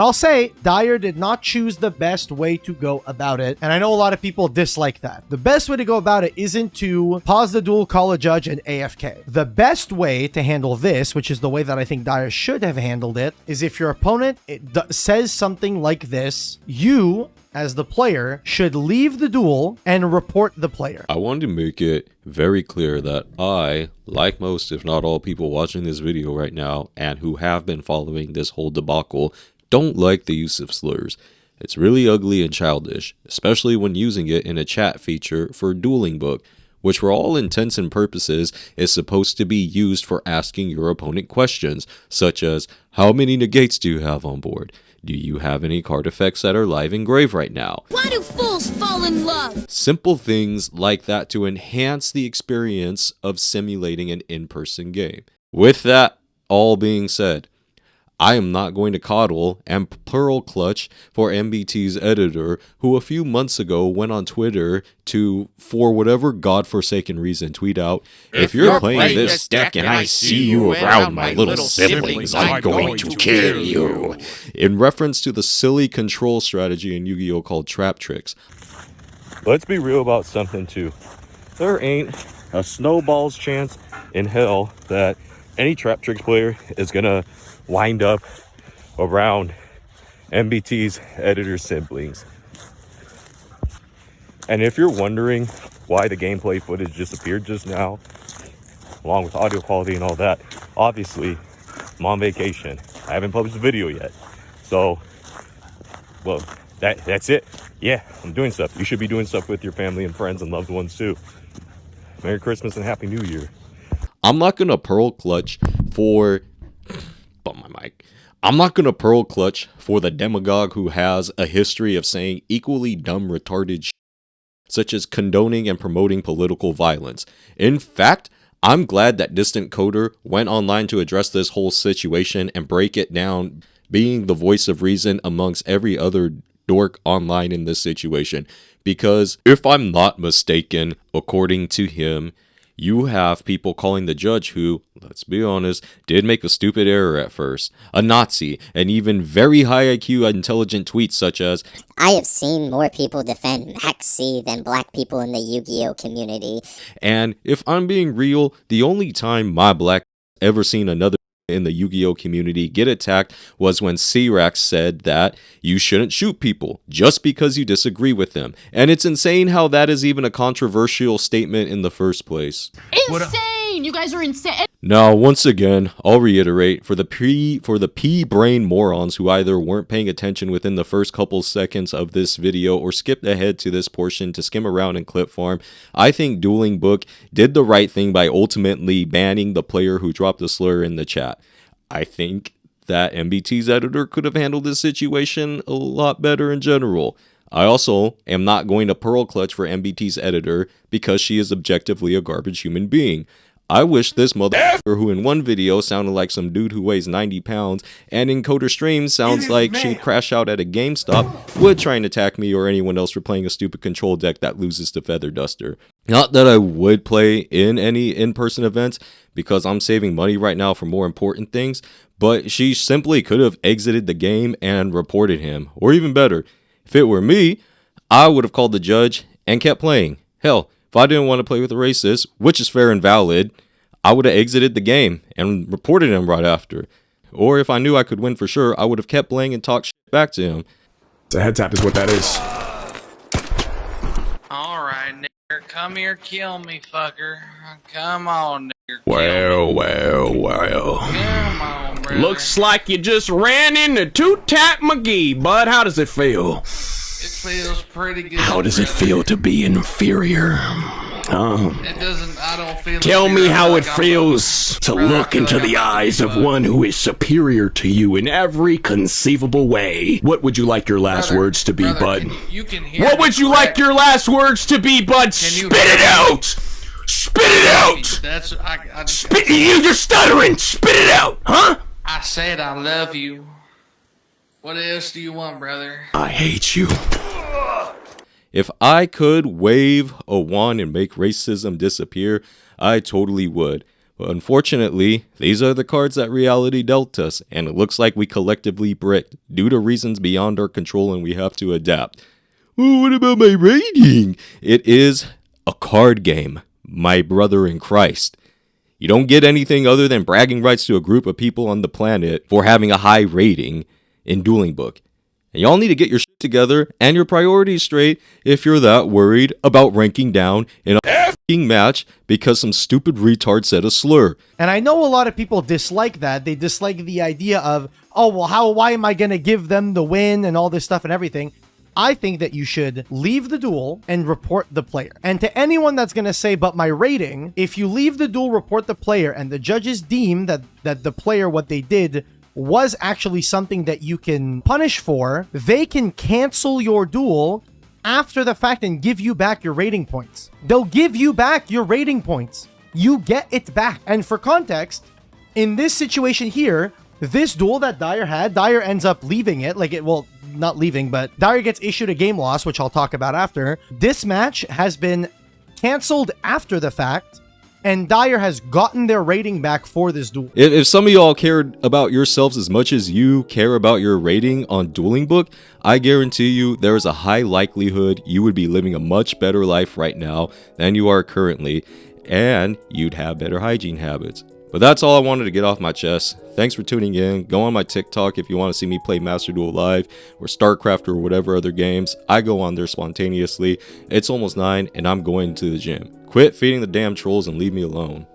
I'll say Dyer did not choose the best way to go about it, and I know a lot of people dislike that. The best way to go about it isn't to pause the duel, call a judge, and AFK. The best way to handle this, which is the way that I think Dyer should have handled it, is if your opponent says something like this, you, as the player, should leave the duel and report the player. I wanted to make it very clear that I, like most if not all people watching this video right now and who have been following this whole debacle, don't like the use of slurs. It's really ugly and childish, especially when using it in a chat feature for Duelingbook, which for all intents and purposes is supposed to be used for asking your opponent questions, such as, how many negates do you have on board? Do you have any card effects that are live in grave right now? Why do fools fall in love? Simple things like that to enhance the experience of simulating an in-person game. With that all being said, I am not going to coddle and pearl clutch for MBT's editor, who a few months ago went on Twitter to, for whatever godforsaken reason, tweet out, if you're playing this deck and I see you around my little siblings, I'm going to kill you. In reference to the silly control strategy in Yu-Gi-Oh! Called Trap Tricks. Let's be real about something too. There ain't a snowball's chance in hell that any Trap Tricks player is gonna wind up around MBT's editor siblings. And if you're wondering why the gameplay footage disappeared just now, along with audio quality and all that, obviously I'm on vacation. I haven't published a video yet. So, well, that's it. Yeah, I'm doing stuff. You should be doing stuff with your family and friends and loved ones too. Merry Christmas and Happy New Year. I'm not gonna pearl clutch for I'm not gonna pearl clutch for the demagogue who has a history of saying equally dumb, retarded shit, such as condoning and promoting political violence. In fact, I'm glad that Distant Coder went online to address this whole situation and break it down, being the voice of reason amongst every other dork online in this situation. Because if I'm not mistaken, according to him, you have people calling the judge who, let's be honest, did make a stupid error at first, a Nazi, and even very high IQ intelligent tweets such as, I have seen more people defend Max C than black people in the Yu-Gi-Oh! Community. And if I'm being real, the only time my black ever seen another in the Yu-Gi-Oh! Community get attacked was when C-Rax said that you shouldn't shoot people just because you disagree with them. And it's insane how that is even a controversial statement in the first place. Insane! You guys are insane! Now, once again, I'll reiterate, for the pea-brain morons who either weren't paying attention within the first couple seconds of this video or skipped ahead to this portion to skim around and clip farm, I think Duelingbook did the right thing by ultimately banning the player who dropped the slur in the chat. I think that MBT's editor could have handled this situation a lot better in general. I also am not going to pearl clutch for MBT's editor because she is objectively a garbage human being. I wish this motherfucker who in one video sounded like some dude who weighs 90 pounds and in Coder Streams sounds like she'd crash out at a GameStop would try and attack me or anyone else for playing a stupid control deck that loses to Feather Duster. Not that I would play in any in-person events because I'm saving money right now for more important things, but she simply could have exited the game and reported him. Or even better, if it were me, I would have called the judge and kept playing. Hell, if I didn't want to play with a racist, which is fair and valid, I would have exited the game and reported him right after. Or if I knew I could win for sure, I would have kept playing and talked shit back to him. It's a head tap is what that is. Alright, nigger, come here, kill me, fucker. Come on, nigger. Well. Come on, brother. Looks like you just ran into Two-Tap McGee, bud. How does it feel? It feels pretty good. How does it feel to be inferior? It doesn't, I don't feel Tell me inferior. how Like it I'm feels to Brother, I look feel into like the I'm eyes of bud. one who is superior to you in every conceivable way. What would you like your last Brother, words to be, brother, bud? you can hear What me would you like correct. your last words to be, bud? Can you Spit hear it me? out! Spit it out! That's, I You're stuttering! Spit it out, huh? I said I love you. What else do you want, brother? I hate you. If I could wave a wand and make racism disappear, I totally would. Unfortunately, these are the cards that reality dealt us, and it looks like we collectively bricked due to reasons beyond our control, and we have to adapt. Oh, what about my rating? It is a card game, my brother in Christ. You don't get anything other than bragging rights to a group of people on the planet for having a high rating in Duelingbook. And y'all need to get your shit together and your priorities straight if you're that worried about ranking down in a f***ing match because some stupid retard said a slur. And I know a lot of people dislike that. They dislike the idea of, oh, well, why am I going to give them the win and all this stuff and everything? I think that you should leave the duel and report the player. And to anyone that's going to say, but my rating, if you leave the duel, report the player, and the judges deem that the player, what they did was actually something that you can punish for, they can cancel your duel after the fact and give you back your rating points. They'll give you back your rating points. You get it back. And for context, in this situation here, this duel that Dyer had, Dyer ends up leaving it, well, not leaving, but Dyer gets issued a game loss, which I'll talk about after. This match has been canceled after the fact, and Dyer has gotten their rating back for this duel. If some of y'all cared about yourselves as much as you care about your rating on Duelingbook, I guarantee you there is a high likelihood you would be living a much better life right now than you are currently, and you'd have better hygiene habits. But that's all I wanted to get off my chest. Thanks for tuning in. Go on my TikTok if you want to see me play Master Duel Live or StarCraft or whatever other games. I go on there spontaneously. It's almost 9 and I'm going to the gym. Quit feeding the damn trolls and leave me alone.